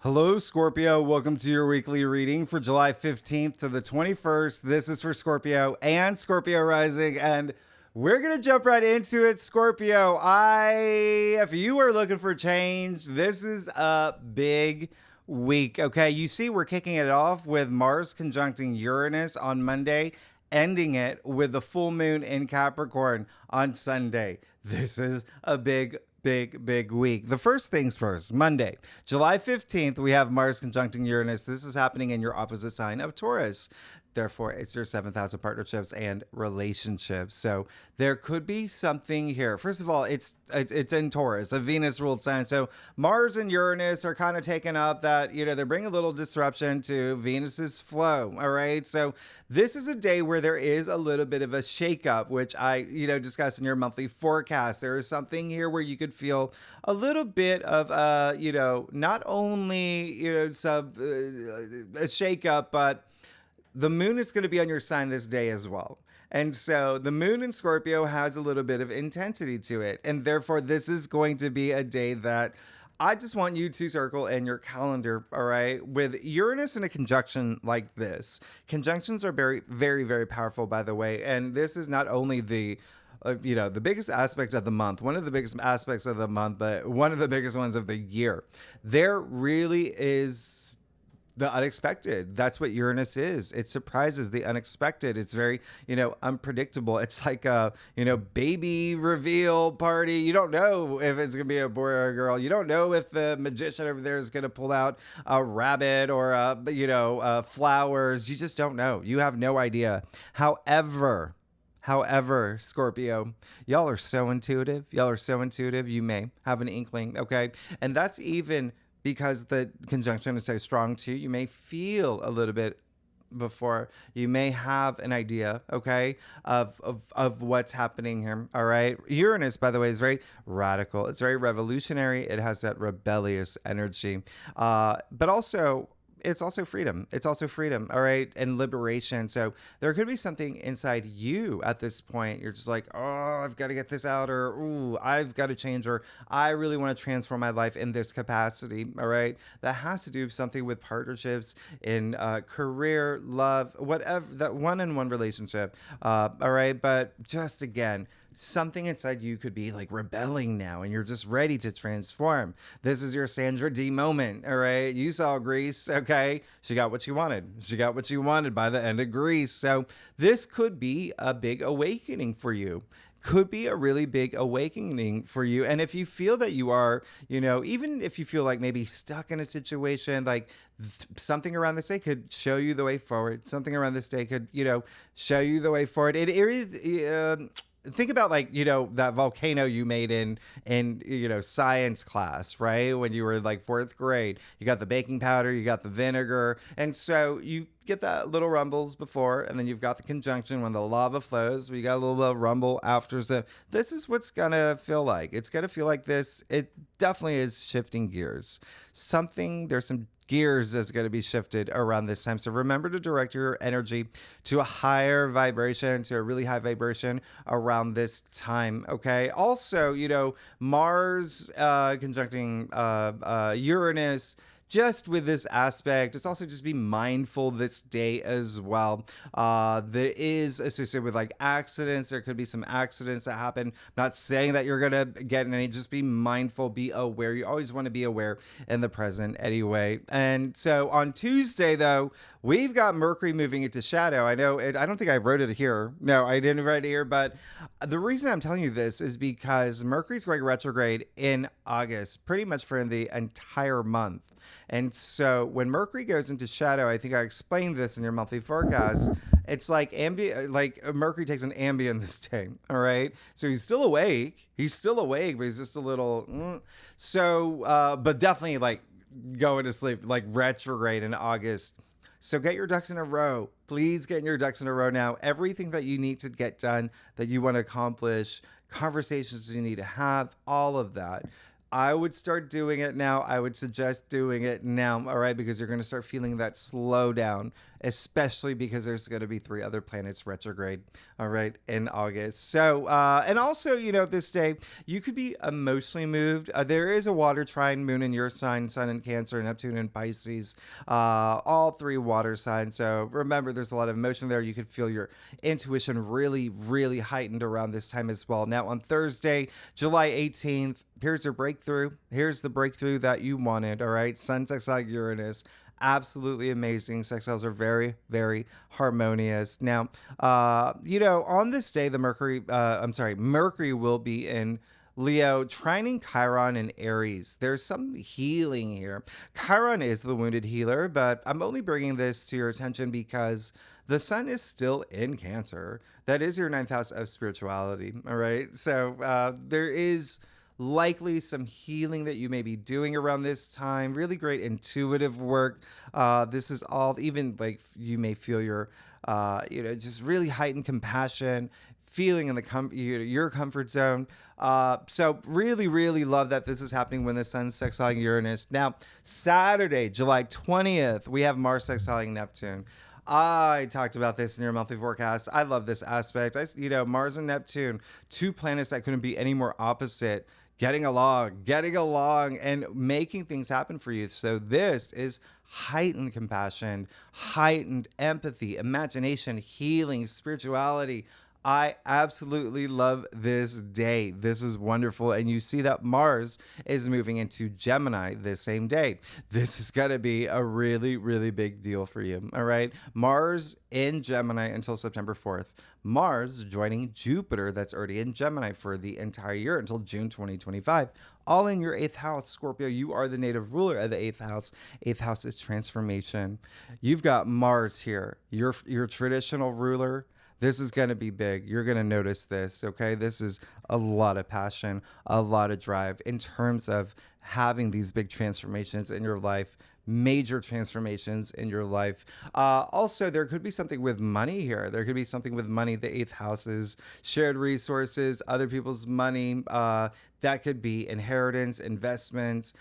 Hello, Scorpio. Welcome to your weekly reading for July 15th to the 21st. This is for Scorpio and Scorpio rising, and we're going to jump right into it, Scorpio. If you are looking for change, this is a big week, okay? You see, we're kicking it off with Mars conjuncting Uranus on Monday, ending it with the full moon in Capricorn on Sunday. This is a big week. The first things first, Monday, July 15th, we have Mars conjuncting Uranus. This is happening in your opposite sign of Taurus. Therefore, it's your seventh house of partnerships and relationships. So there could be something here. First of all, it's in Taurus, a Venus ruled sign. So Mars and Uranus are kind of taking up that, they bring a little disruption to Venus's flow. All right. So this is a day where there is a little bit of a shakeup, which I, discussed in your monthly forecast. There is something here where you could feel a little bit of, not only, a shakeup, but the moon is going to be on your sign this day as well. And so the moon in Scorpio has a little bit of intensity to it. And therefore, this is going to be a day that I just want you to circle in your calendar, all right? With Uranus in a conjunction like this. Conjunctions are very, very, very powerful, by the way. And this is not only the biggest aspect of the month, one of the biggest aspects of the month, but one of the biggest ones of the year. There really is the unexpected. That's what Uranus is. It surprises, the unexpected. It's very, unpredictable. It's like a, baby reveal party. You don't know if it's going to be a boy or a girl. You don't know if the magician over there is going to pull out a rabbit or, flowers. You just don't know. You have no idea. However, Scorpio, y'all are so intuitive. You may have an inkling, okay? And that's even because the conjunction is so strong too. You may feel a little bit before you may have an idea, okay, of what's happening here. All right. Uranus, by the way, is very radical. It's very revolutionary. It has that rebellious energy. But also, it's also freedom. All right. And liberation. So there could be something inside you at this point. You're just like, oh, I've got to get this out, or, ooh, I've got to change, or I really want to transform my life in this capacity. All right. That has to do something with partnerships in career, love, whatever, that one-on-one relationship. All right. But just again, something inside you could be like rebelling now, and you're just ready to transform. This is your Sandra D moment. All right. You saw Grease. Okay. She got what she wanted by the end of Grease. So this could be a big awakening for you. Could be a really big awakening for you. And if you feel that you are, even if you feel like maybe stuck in a situation, like something around this day could show you the way forward. Something around this day could, show you the way forward. It is, think about that volcano you made in science class, right? When you were like fourth grade, you got the baking powder, you got the vinegar. And so you get that little rumbles before, and then you've got the conjunction when the lava flows. We got a little bit of rumble after. So this is what's going to feel like. It's going to feel like this. It definitely is shifting gears. There's some gears that's going to be shifted around this time. So remember to direct your energy to a higher vibration, to a really high vibration around this time. Okay. Also, Mars conjuncting Uranus. Just with this aspect, it's also just be mindful this day as well. There is associated with like accidents. There could be some accidents that happen. Not saying that you're going to get in any, just be mindful, be aware. You always want to be aware in the present anyway. And so on Tuesday, though, we've got Mercury moving into shadow. I know I don't think I wrote it here. No, I didn't write it here. But the reason I'm telling you this is because Mercury's going retrograde in August, pretty much for the entire month. And so when Mercury goes into shadow, I think I explained this in your monthly forecast. It's like Mercury takes an Ambien this day. All right. So he's still awake. But he's just a little. But definitely like going to sleep, like retrograde in August. So get your ducks in a row. Please get your ducks in a row now. Everything that you need to get done, that you want to accomplish, conversations you need to have, all of that. I would start doing it now. I would suggest doing it now, all right? Because you're going to start feeling that slowdown especially because there's going to be 3 other planets retrograde, all right, in August. So, and also, this day, you could be emotionally moved. There is a water trine moon in your sign, Sun in Cancer, Neptune in Pisces, all 3 water signs. So remember, there's a lot of emotion there. You could feel your intuition really, really heightened around this time as well. Now, on Thursday, July 18th, here's your breakthrough. Here's the breakthrough that you wanted, all right? Sun sextile Uranus. Absolutely amazing. Sextiles are very, very harmonious. Now, on this day, Mercury will be in Leo, trining Chiron in Aries. There's some healing here. Chiron is the wounded healer, but I'm only bringing this to your attention because the sun is still in Cancer. That is your 9th house of spirituality, all right? So there is likely some healing that you may be doing around this time. Really great intuitive work. This is all, even like you may feel your, just really heightened compassion, feeling in your comfort zone. So really, really love that this is happening when the sun's sextiling Uranus. Now, Saturday, July 20th, we have Mars sextiling Neptune. I talked about this in your monthly forecast. I love this aspect. Mars and Neptune, 2 planets that couldn't be any more opposite, getting along and making things happen for you. So this is heightened compassion, heightened empathy, imagination, healing, spirituality. I absolutely love this day. This is wonderful. And you see that Mars is moving into Gemini this same day. This is going to be a really, really big deal for you. All right. Mars in Gemini until September 4th. Mars joining Jupiter, that's already in Gemini for the entire year until June 2025. All in your 8th house. Scorpio, you are the native ruler of the 8th house. 8th house is transformation. You've got Mars here, your traditional ruler. This is going to be big. You're going to notice this, okay? This is a lot of passion, a lot of drive in terms of having these big transformations in your life, major transformations in your life. Also, there could be something with money here. There could be something with money. The 8th house is shared resources, other people's money. That could be inheritance, investments,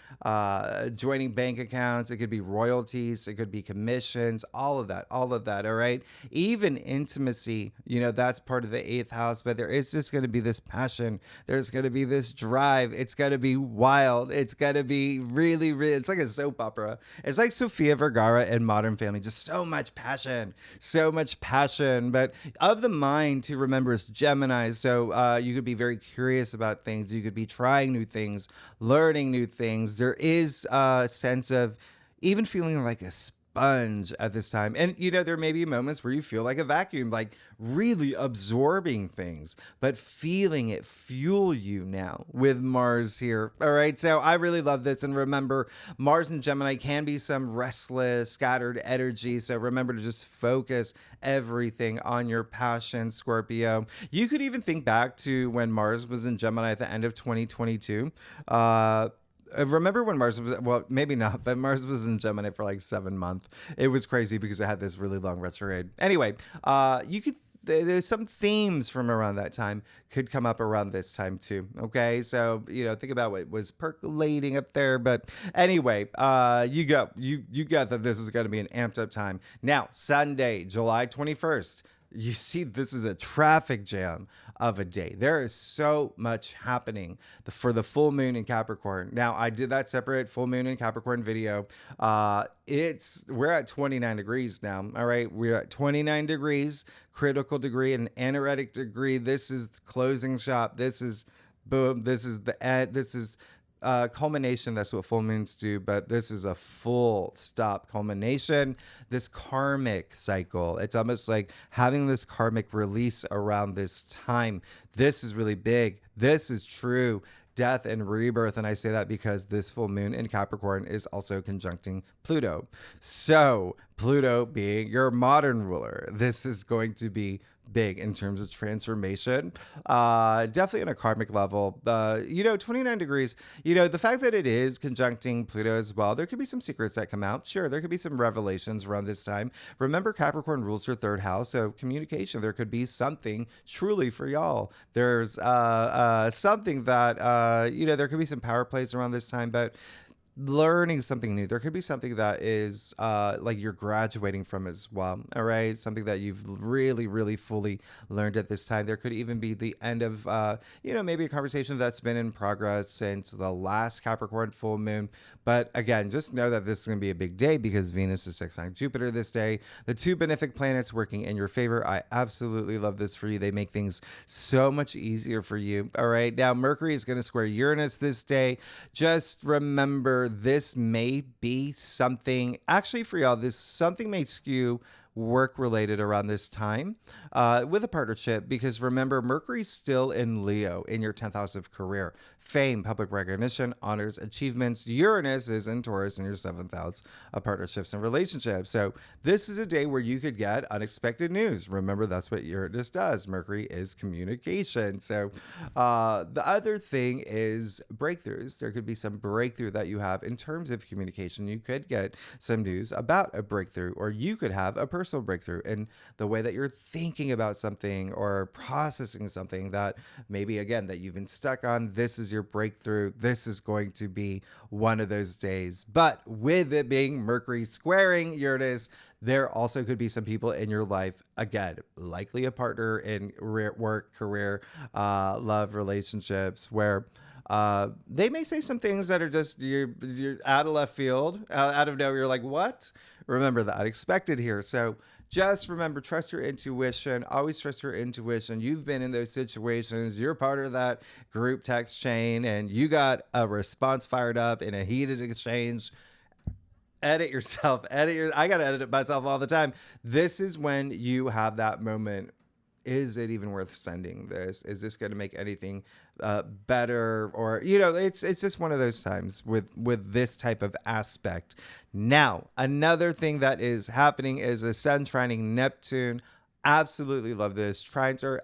joining bank accounts. It could be royalties. It could be commissions, all of that, all right? Even intimacy, that's part of the 8th house, but there is just going to be this passion. There's going to be this drive. It's going to be wild. It's going to be really, really, it's like a soap opera. It's like Sofia Vergara and Modern Family. Just so much passion. But of the mind to remember is Gemini. So you could be very curious about things. You could be trying new things, learning new things. There is a sense of even feeling like a sponge at this time. And, there may be moments where you feel like a vacuum, like really absorbing things, but feeling it fuel you now with Mars here. All right. So I really love this. And remember, Mars and Gemini can be some restless, scattered energy. So remember to just focus everything on your passion, Scorpio. You could even think back to when Mars was in Gemini at the end of 2022. Remember when Mars was, well, maybe not, but Mars was in Gemini for like 7 months. It was crazy because it had this really long retrograde. Anyway, there's some themes from around that time could come up around this time too. Okay. So, think about what was percolating up there. But anyway, you got that this is going to be an amped up time. Now, Sunday, July 21st. You see, this is a traffic jam of a day. There is so much happening for the full moon in Capricorn. Now, I did that separate full moon in Capricorn video. We're at 29 degrees now. All right. We're at 29 degrees, critical degree, and anaretic degree. This is the closing shop. This is boom. This is the end. This is culmination. That's what full moons do, but this is a full stop culmination. This karmic cycle, it's almost like having this karmic release around this time. This is really big. This is true death and rebirth. And I say that because this full moon in Capricorn is also conjuncting Pluto. So Pluto being your modern ruler, this is going to be big in terms of transformation, definitely on a karmic level. 29 degrees, the fact that it is conjuncting Pluto as well, there could be some secrets that come out. Sure, there could be some revelations around this time. Remember, Capricorn rules your 3rd house, so communication, there could be something truly for y'all. There's something that, there could be some power plays around this time, but learning something new. There could be something that is like you're graduating from as well. All right. Something that you've really, really fully learned at this time. There could even be the end of, maybe a conversation that's been in progress since the last Capricorn full moon. But again, just know that this is going to be a big day because Venus is sextile Jupiter this day. The two benefic planets working in your favor. I absolutely love this for you. They make things so much easier for you. All right. Now, Mercury is going to square Uranus this day. Just remember, this may be something, actually for y'all, this something may skew work related around this time with a partnership, because remember, Mercury's still in Leo in your 10th house of career, fame, public recognition, honors, achievements. Uranus is in Taurus in your 7th house of partnerships and relationships. So this is a day where you could get unexpected news. Remember, that's what Uranus does. Mercury is communication. So the other thing is breakthroughs. There could be some breakthrough that you have in terms of communication. You could get some news about a breakthrough, or you could have a personal breakthrough in the way that you're thinking about something or processing something that maybe, again, that you've been stuck on. This is your breakthrough. This is going to be one of those days. But with it being Mercury squaring Uranus, there also could be some people in your life, again, likely a partner in work, career, love, relationships, where they may say some things that are just you're out of left field, out of nowhere. You're like, what? Remember the unexpected here. So just remember, trust your intuition. Always trust your intuition. You've been in those situations. You're part of that group text chain, and you got a response fired up in a heated exchange. Edit yourself. I got to edit it myself all the time. This is when you have that moment. Is it even worth sending this? Is this going to make anything better? Or, it's just one of those times with this type of aspect. Now, another thing that is happening is a sun trining Neptune. Absolutely love this. Trines are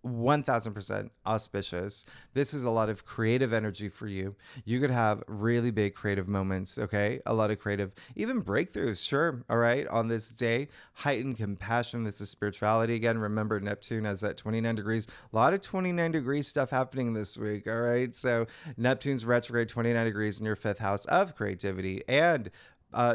1000% auspicious. This is a lot of creative energy for you. You could have really big creative moments, okay? A lot of creative, even breakthroughs, sure, all right, on this day. Heightened compassion. This is spirituality again. Remember, Neptune has that 29 degrees. A lot of 29 degree stuff happening this week, all right? So Neptune's retrograde 29 degrees in your 5th house of creativity and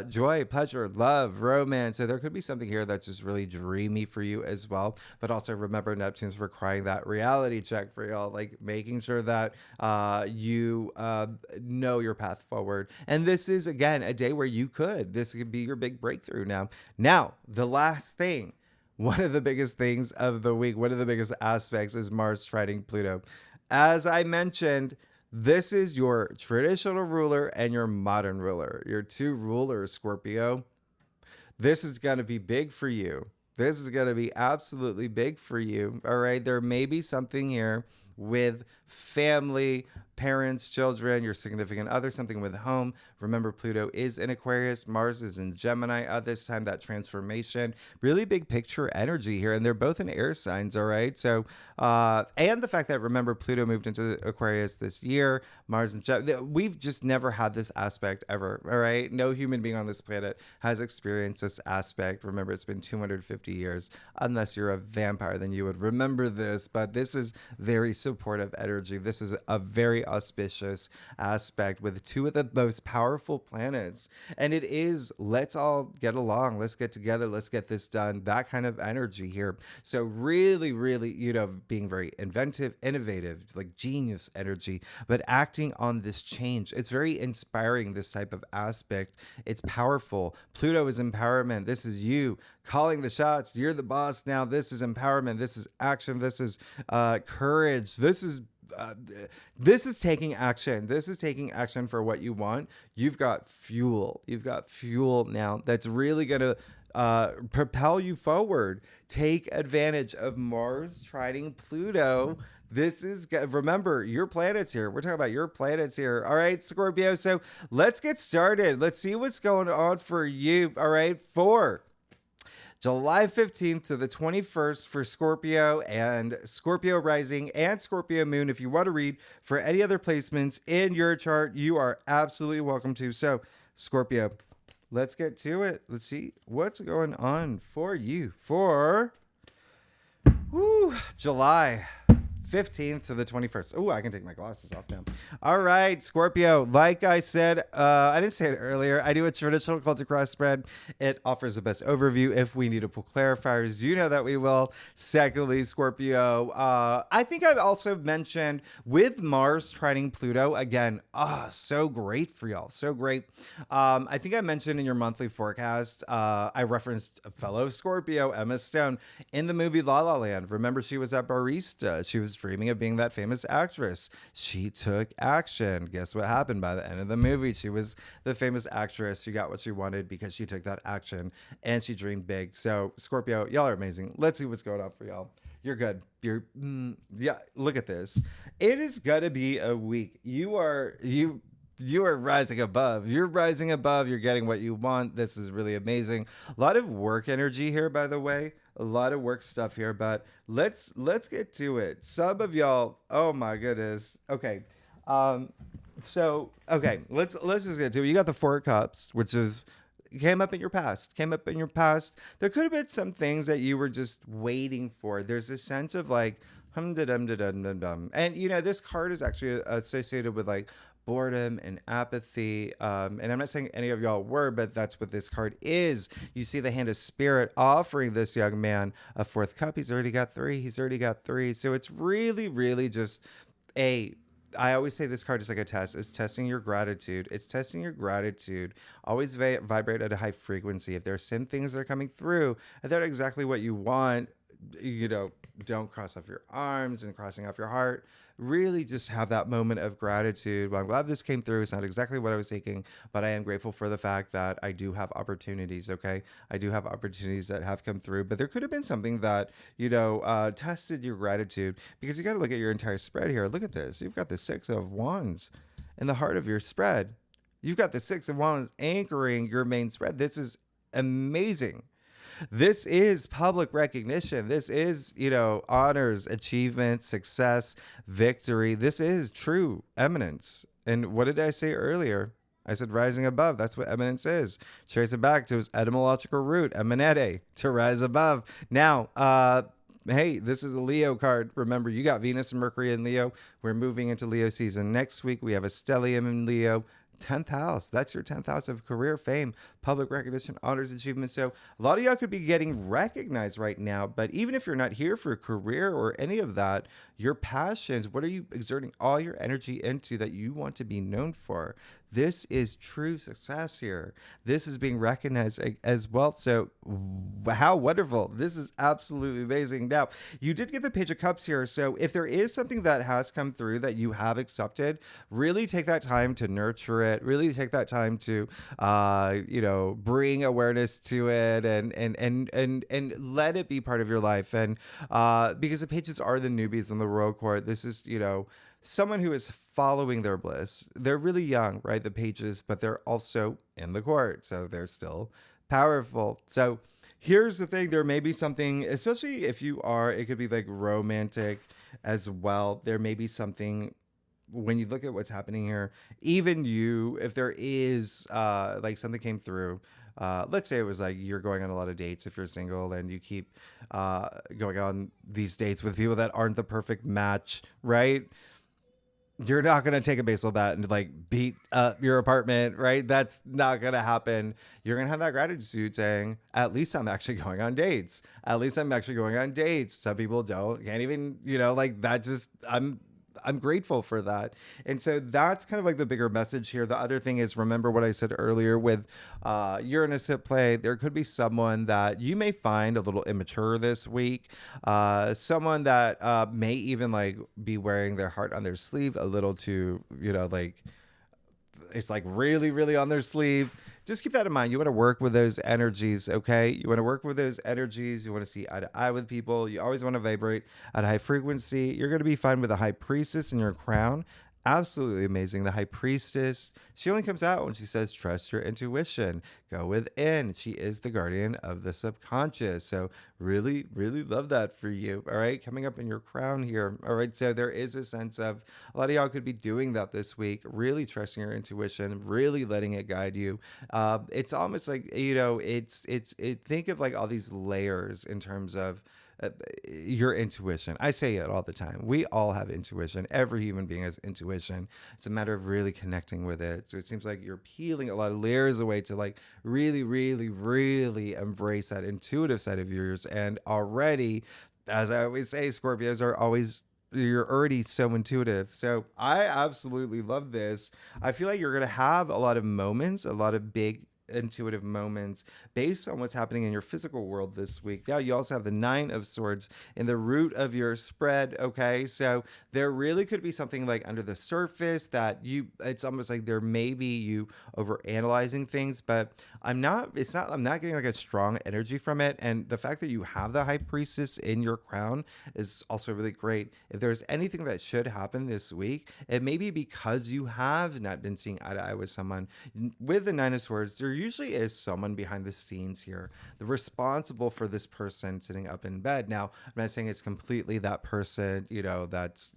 joy, pleasure, love, romance. So there could be something here that's just really dreamy for you as well. But also remember, Neptune's requiring that reality check for y'all, like making sure that you know your path forward. And this is, again, a day where this could be your big breakthrough now. Now, the last thing, one of the biggest things of the week, one of the biggest aspects is Mars trining Pluto. As I mentioned, this is your traditional ruler and your modern ruler, your two rulers, Scorpio. This is going to be big for you. This is going to be absolutely big for you. All right. There may be something here with family, parents, children, your significant other, something with home. Remember, Pluto is in Aquarius. Mars is in Gemini at this time, that transformation. Really big picture energy here. And they're both in air signs, all right? So, and the fact that, remember, Pluto moved into Aquarius this year. Mars and Gemini. We've just never had this aspect ever, all right? No human being on this planet has experienced this aspect. Remember, it's been 250 years. Unless you're a vampire, then you would remember this. But this is very supportive energy. This is a very auspicious aspect with two of the most powerful planets. And it is, let's all get along. Let's get together. Let's get this done. That kind of energy here. So really, really, being very inventive, innovative, like genius energy, but acting on this change. It's very inspiring, this type of aspect. It's powerful. Pluto is empowerment. This is you calling the shots. You're the boss now. This is empowerment. This is action. This is courage. This is taking action. This is taking action for what you want. You've got fuel. You've got fuel now that's really going to propel you forward. Take advantage of Mars trining Pluto. This is, remember, your planets here. We're talking about your planets here. All right, Scorpio. So let's get started. Let's see what's going on for you. All right, for July 15th to the 21st for Scorpio and Scorpio rising and Scorpio moon. If you want to read for any other placements in your chart, you are absolutely welcome to. So Scorpio, let's get to it. Let's see what's going on for you for July 15th to the 21st. Oh, I can take my glasses off now. All right, Scorpio. Like I said, I didn't say it earlier. I do a traditional cultic cross spread. It offers the best overview. If we need to pull clarifiers, you know that we will. Secondly, Scorpio, I think I've also mentioned with Mars trining Pluto, again, so great for y'all. So great. I think I mentioned in your monthly forecast, I referenced a fellow Scorpio, Emma Stone, in the movie La La Land. Remember, she was that barista. She was dreaming of being that famous actress. She took action. Guess what happened by the end of the movie? She was the famous actress. She got what she wanted because she took that action and she dreamed big. So, Scorpio, y'all are amazing. Let's see what's going on for y'all. You're good. Yeah, look at this. It is gonna be a week. You are rising above. You're rising above. You're getting what you want. This is really amazing. A lot of work energy here, by the way. A lot of work stuff here, but let's get to it. Some of y'all, oh my goodness. Okay. Let's just get to it. You got the Four of Cups, which is came up in your past. There could have been some things that you were just waiting for. There's this sense of like hum da dum da dum dum dum. And this card is actually associated with like boredom and apathy. And I'm not saying any of y'all were, but that's what this card is. You see the hand of spirit offering this young man a fourth cup. He's already got three. So it's really, really just I always say this card is like a test. It's testing your gratitude. Always vibrate at a high frequency. If there are some things that are coming through and they're exactly what you want, don't cross off your arms and crossing off your heart. Really just have that moment of gratitude. Well, I'm glad this came through. It's not exactly what I was thinking, but I am grateful for the fact that I do have opportunities, okay? I do have opportunities that have come through, but there could have been something that, tested your gratitude, because you got to look at your entire spread here. Look at this. You've got the Six of Wands in the heart of your spread. You've got the Six of Wands anchoring your main spread. This is amazing. This is public recognition. This is, honors, achievement, success, victory. This is true eminence. And what did I say earlier? I said rising above. That's what eminence is. Trace it back to its etymological root, eminere, to rise above. Now, hey, this is a Leo card. Remember, you got Venus and Mercury in Leo. We're moving into Leo season. Next week, we have a stellium in Leo. 10th house. That's your 10th house of career, fame, public recognition, honors, achievement. So a lot of y'all could be getting recognized right now, but even if you're not here for a career or any of that, your passions, what are you exerting all your energy into that you want to be known for? This is true success here. This is being recognized as well. So how wonderful. This is absolutely amazing. Now, you did get the Page of Cups here. So if there is something that has come through that you have accepted, really take that time to nurture it. Really take that time to, bring awareness to it and let it be part of your life. And because the pages are the newbies in the royal court, this is, someone who is following their bliss. They're really young, right? The pages, but they're also in the court. So they're still powerful. So here's the thing. There may be something, especially if you are, it could be like romantic as well. There may be something when you look at what's happening here, even you, if there is like something came through, let's say it was like you're going on a lot of dates if you're single and you keep going on these dates with people that aren't the perfect match, right? You're not going to take a baseball bat and like beat up your apartment, right? That's not going to happen. You're going to have that gratitude saying, at least I'm actually going on dates. Some people can't even, like that just, I'm grateful for that. And so that's kind of like the bigger message here. The other thing is, remember what I said earlier with Uranus at play. There could be someone that you may find a little immature this week. Someone that may even like be wearing their heart on their sleeve a little too, like it's like really, really on their sleeve. Just keep that in mind. You want to work with those energies, okay? You want to work with those energies. You want to see eye to eye with people. You always want to vibrate at a high frequency. You're going to be fine with a high priestess in your crown. Absolutely amazing. The high priestess, she only comes out when she says, trust your intuition. Go within. She is the guardian of the subconscious. So really, really love that for you. All right. Coming up in your crown here. All right. So there is a sense of a lot of y'all could be doing that this week, really trusting your intuition, really letting it guide you. It's almost like, think of like all these layers in terms of uh, your intuition. I say it all the time. We all have intuition. Every human being has intuition. It's a matter of really connecting with it. So it seems like you're peeling a lot of layers away to like really, really, really embrace that intuitive side of yours. And already, as I always say, Scorpios are always, you're already so intuitive. So I absolutely love this. I feel like you're going to have a lot of moments, a lot of big intuitive moments based on what's happening in your physical world this week. Now you also have the Nine of Swords in the root of your spread. Okay, so there really could be something like under the surface that you, it's almost like there may be you over analyzing things, but I'm not getting like a strong energy from it. And the fact that you have the High Priestess in your crown is also really great. If there's anything that should happen this week, it may be because you have not been seeing eye to eye with someone. With the Nine of Swords, there usually is someone behind the scenes here, the responsible for this person sitting up in bed. Now, I'm not saying it's completely that person, that's,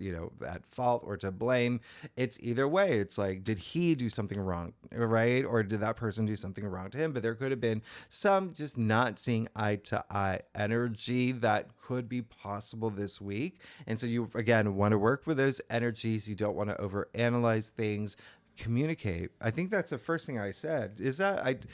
at fault or to blame. It's either way. It's like, did he do something wrong, right? Or did that person do something wrong to him? But there could have been some just not seeing eye to eye energy that could be possible this week. And so you, again, want to work with those energies. You don't want to overanalyze things. Communicate. I think that's the first thing I said, is that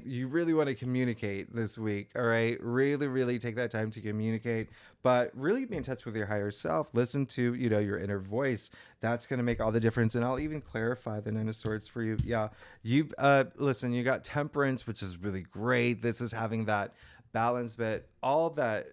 you really want to communicate this week. All right, really, really take that time to communicate, but really be in touch with your higher self. Listen to your inner voice. That's going to make all the difference. And I'll even clarify the Nine of Swords for you. Yeah, you listen, you got Temperance, which is really great. This is having that balance, but all that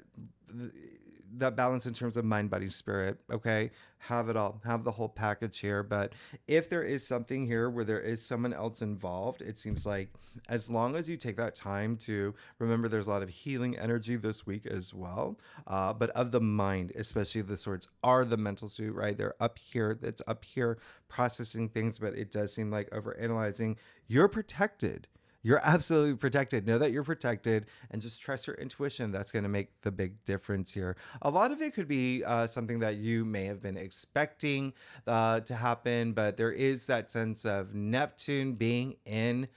balance in terms of mind, body, spirit. Okay, have it all, have the whole package here. But if there is something here where there is someone else involved, it seems like as long as you take that time to remember, there's a lot of healing energy this week as well, but of the mind, especially the swords are the mental suit, right? They're up here, it's up here processing things, but it does seem like over analyzing. You're protected. You're absolutely protected. Know that you're protected and just trust your intuition. That's going to make the big difference here. A lot of it could be something that you may have been expecting to happen, but there is that sense of Neptune being in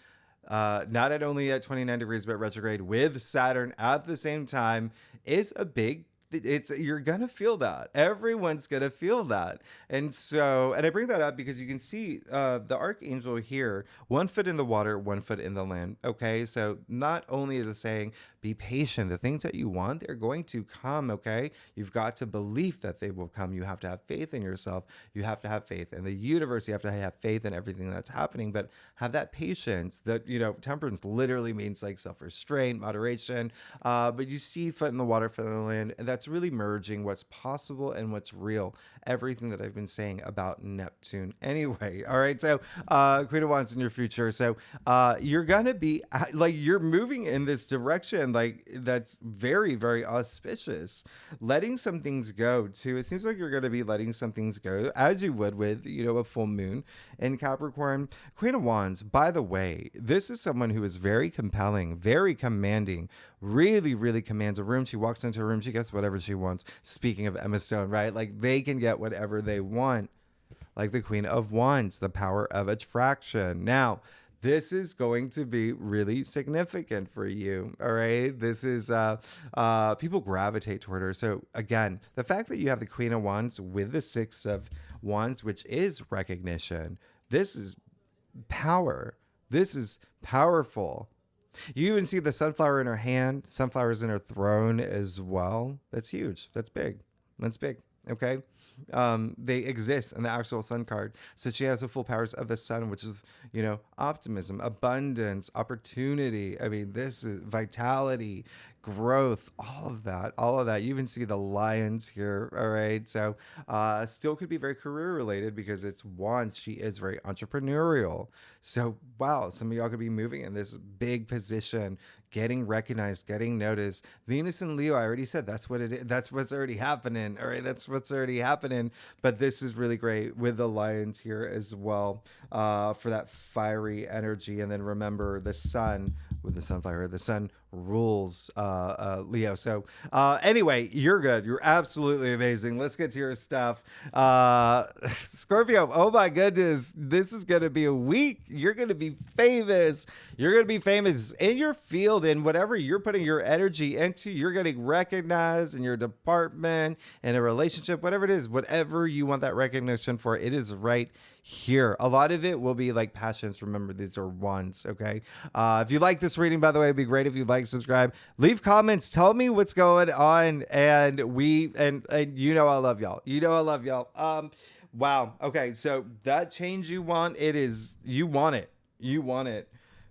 not at only at 29 degrees, but retrograde with Saturn at the same time is a big, you're gonna feel that. Everyone's gonna feel that. And I bring that up because you can see the archangel here, 1 foot in the water, 1 foot in the land. Okay, so not only is it saying be patient, the things that you want, they're going to come. Okay, you've got to believe that they will come. You have to have faith in yourself. You have to have faith in the universe. You have to have faith in everything that's happening, but have that patience. That temperance literally means like self-restraint, moderation, but you see foot in the water, foot in the land, and that's really merging what's possible and what's real. Everything that I've been saying about Neptune. Anyway, all right. So, Queen of Wands in your future. So, you're gonna be you're moving in this direction, like that's very, very auspicious. Letting some things go too. It seems like you're gonna be letting some things go, as you would with a full moon in Capricorn. Queen of Wands. By the way, this is someone who is very compelling, very commanding. Really, really commands a room. She walks into a room, she gets whatever she wants. Speaking of Emma Stone, right? Like they can get whatever they want. Like the Queen of Wands, the power of attraction. Now, this is going to be really significant for you. All right. This is people gravitate toward her. So again, the fact that you have the Queen of Wands with the Six of Wands, which is recognition, this is power. This is powerful. You even see the sunflower in her hand, sunflowers in her throne as well. That's huge. That's big. That's big. Okay. They exist in the actual sun card. So she has the full powers of the sun, which is, optimism, abundance, opportunity. I mean, this is vitality, growth, all of that. You even see the lions here. All right. So, still could be very career related because it's wands. She is very entrepreneurial. So, wow, some of y'all could be moving in this big position, getting recognized, getting noticed. Venus and Leo, I already said that's what it is. That's what's already happening. All right. That's what's already happening. But this is really great with the lions here as well. for that fiery energy. And then remember the sun with the sunflower, the sun rules Leo. So anyway, you're good. You're absolutely amazing. Let's get to your stuff. Scorpio, oh my goodness, this is going to be a week. You're going to be famous. You're going to be famous in your field, and whatever you're putting your energy into, you're getting recognized in your department, in a relationship, whatever it is, whatever you want that recognition for, it is right here. A lot of it will be like passions. Remember, these are ones. Okay. If you like this reading, by the way, it'd be great if you'd like, subscribe, leave comments, tell me what's going on. And you know, I love y'all. You know, I love y'all. Wow. Okay. So that change you want, you want it. You want it.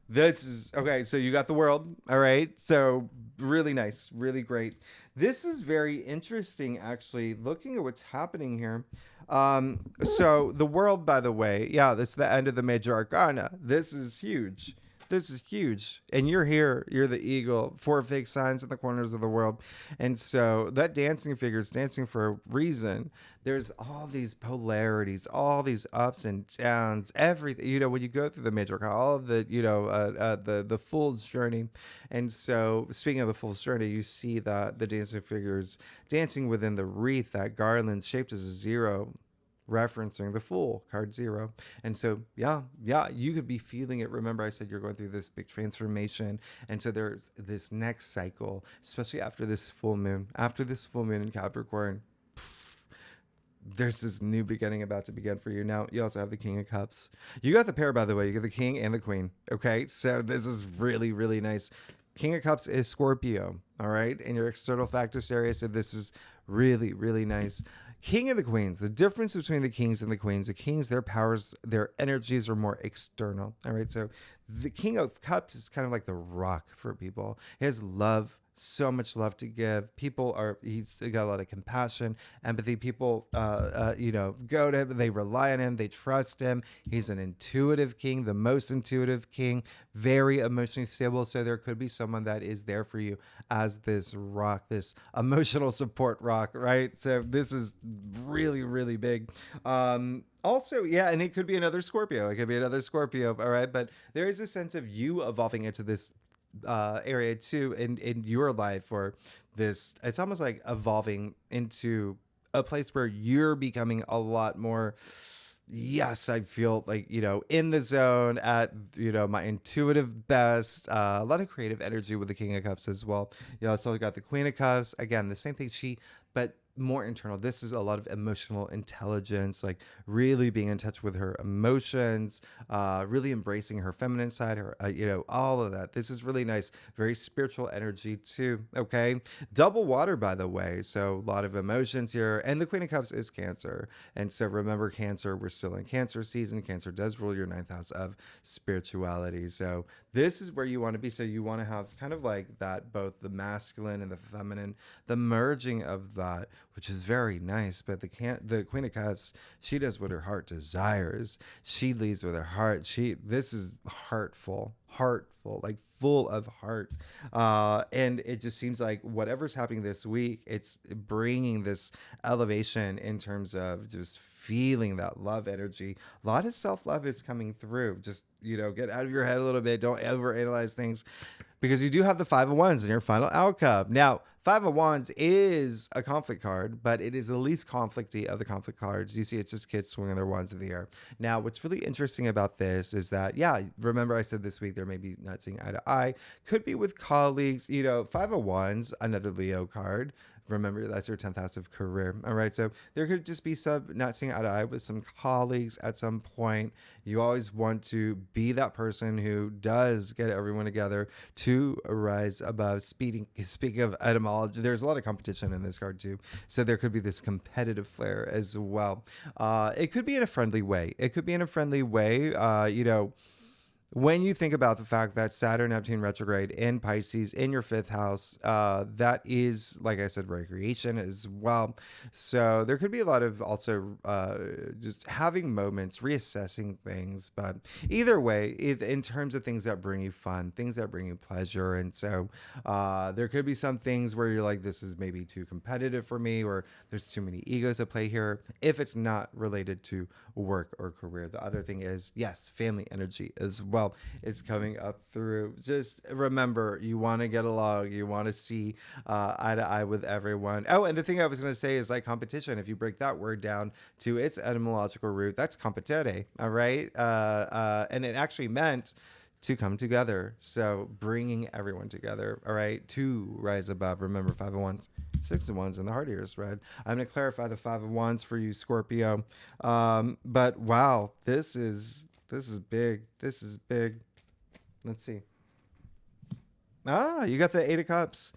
This is okay. So you got the world. All right. So really nice. Really great. This is very interesting, actually, looking at what's happening here. So the world, by the way, yeah, this is the end of the major arcana. This is huge. This is huge. And you're here. You're the eagle. 4 fake signs in the corners of the world. And so that dancing figure is dancing for a reason. There's all these polarities, all these ups and downs, everything, you know, when you go through the major arcana, all of the, you know, the fool's journey. And so speaking of the fool's journey, you see that the dancing figures dancing within the wreath, that garland shaped as a zero, referencing the Fool, card 0. And so, yeah, you could be feeling it. Remember, I said you're going through this big transformation. And so there's this next cycle, especially after this full moon. After this full moon in Capricorn, there's this new beginning about to begin for you. Now, you also have the King of Cups. You got the pair, by the way. You got the King and the Queen. Okay, so this is really, really nice. King of Cups is Scorpio, all right? And your external factor, Sirius, so this is really, really nice. King of the Queens, the difference between the kings and the queens, the kings, their powers, their energies are more external. All right. So the King of Cups is kind of like the rock for people. He has love, so much love to give. He's got a lot of compassion, empathy. People, you know, go to him, they rely on him, they trust him. He's an intuitive king, the most intuitive king, very emotionally stable. So there could be someone that is there for you as this rock, this emotional support rock, right? So this is really, really big. Also, yeah, and it could be another Scorpio. It could be another Scorpio, all right? But there is a sense of you evolving into this area too in your life, or this, it's almost like evolving into a place where you're becoming a lot more, yes, I feel like, you know, in the zone at, you know, my intuitive best. A lot of creative energy with the King of Cups as well. You know, so got the Queen of Cups, again, the same thing, but more internal. This is a lot of emotional intelligence, like really being in touch with her emotions, really embracing her feminine side, her, you know, all of that. This is really nice. Very spiritual energy too. Okay. Double water, by the way. So a lot of emotions here. And the Queen of Cups is Cancer. And so remember, Cancer, we're still in Cancer season. Cancer does rule your 9th house of spirituality. So this is where you want to be. So you want to have kind of like that, both the masculine and the feminine, the merging of that, which is very nice. But the Queen of Cups, she does what her heart desires. She leads with her heart. This is heartful, like full of heart. And it just seems like whatever's happening this week, it's bringing this elevation in terms of just feeling that love energy. A lot of self-love is coming through. Just, you know, get out of your head a little bit. Don't overanalyze things, because you do have the 5 of Wands in your final outcome. Now, 5 of Wands is a conflict card, but it is the least conflicty of the conflict cards. You see, it's just kids swinging their wands in the air. Now, what's really interesting about this is that, yeah, remember I said this week there may be not seeing eye to eye. Could be with colleagues. You know, 5 of Wands, another Leo card. Remember, that's your 10th house of career. All right. So there could just be some not seeing eye to eye with some colleagues at some point. You always want to be that person who does get everyone together to rise above. Speaking of etymology, there's a lot of competition in this card too. So there could be this competitive flair as well. It could be in a friendly way. You know, when you think about the fact that Saturn, Neptune retrograde in Pisces in your fifth house, that is, like I said, recreation as well. So there could be a lot of also just having moments, reassessing things. But either way, in terms of things that bring you fun, things that bring you pleasure. And so there could be some things where you're like, this is maybe too competitive for me, or there's too many egos at play here. If it's not related to work or career. The other thing is, yes, family energy as well is coming up through. Just remember, you want to get along, you want to see eye to eye with everyone. Oh, and the thing I was going to say is like competition. If you break that word down to its etymological root, that's competere, all right? And it actually meant to come together. So bringing everyone together, all right, to rise above. Remember, 5 of Wands, 6 of Wands, and the heart here is red. I'm going to clarify the 5 of Wands for you, Scorpio. But wow, this is big. This is big. Let's see. You got the 8 of Cups.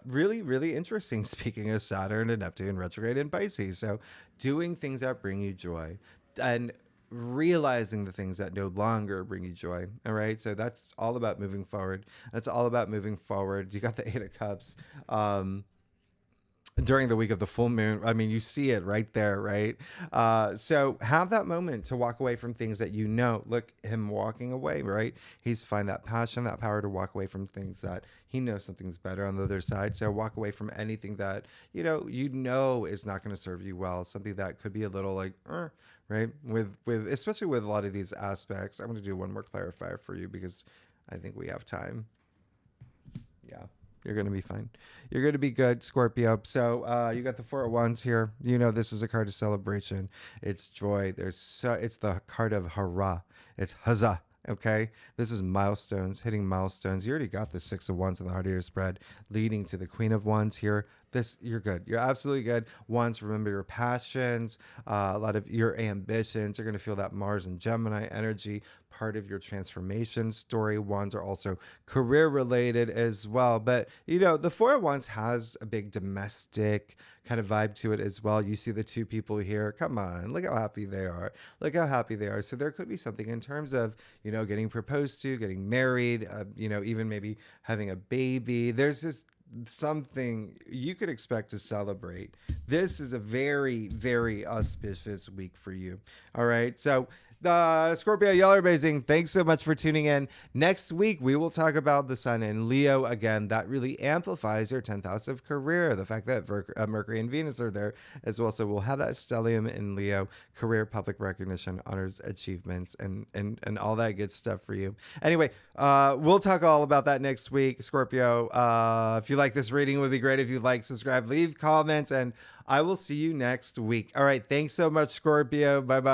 Really, really interesting. Speaking of Saturn and Neptune retrograde in Pisces. So doing things that bring you joy and realizing the things that no longer bring you joy. All right. So that's all about moving forward. That's all about moving forward. You got the 8 of Cups. During the week of the full moon. I mean, you see it right there, right? So have that moment to walk away from things that you know. Look, him walking away, right? He's find that passion, that power to walk away from things that he knows something's better on the other side. So walk away from anything that, you know is not going to serve you well. Something that could be a little like, right? With especially with a lot of these aspects. I'm going to do one more clarifier for you because I think we have time. Yeah. You're going to be fine. You're going to be good, Scorpio. So you got the 4 of Wands here. You know this is a card of celebration. It's joy. It's the card of hurrah. It's huzzah. Okay, this is milestones, hitting milestones. You already got the 6 of Wands in the heart of your spread, leading to the Queen of Wands here. You're good. You're absolutely good. Wands, remember your passions, a lot of your ambitions. You're going to feel that Mars and Gemini energy, part of your transformation story. Wands are also career related as well. But, the 4 of Wands has a big domestic kind of vibe to it as well. You see the 2 people here. Come on, look how happy they are. Look how happy they are. So there could be something in terms of, getting proposed to, getting married, even maybe having a baby. There's just something you could expect to celebrate. This is a very, very auspicious week for you. All right. So Scorpio, y'all are amazing. Thanks so much for tuning in. Next week, we will talk about the sun in Leo again. That really amplifies your 10th house of career. The fact that Mercury and Venus are there as well. So we'll have that stellium in Leo, career, public recognition, honors, achievements, and all that good stuff for you. Anyway, we'll talk all about that next week, Scorpio. If you like this reading, it would be great if you like, subscribe, leave comments, and I will see you next week. All right. Thanks so much, Scorpio. Bye-bye.